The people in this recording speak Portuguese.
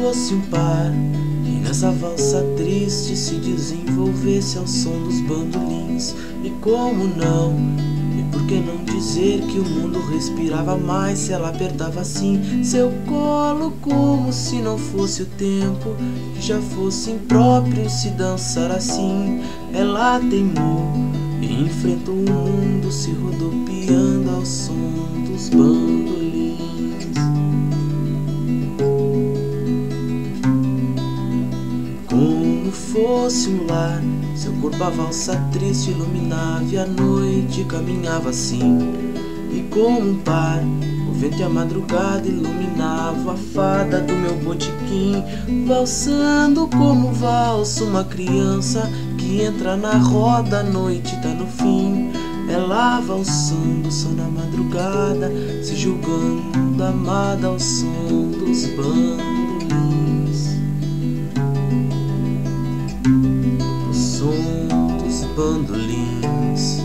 fosse um par que nessa valsa triste se desenvolvesse ao som dos bandolins. E como não? E por que não dizer que o mundo respirava mais se ela apertava assim seu colo, como se não fosse o tempo, que já fosse impróprio se dançar assim. Ela teimou e enfrentou o mundo se rodopiando ao som dos bandolins. Como fosse um lar, seu corpo a valsa triste iluminava e a noite caminhava assim. E como um par, o vento e a madrugada iluminavam a fada do meu botequim, valsando como valsa uma criança que entra na roda, a noite tá no fim. Ela valsando só na madrugada, se julgando amada ao som dos bandolins. O som dos bandolins.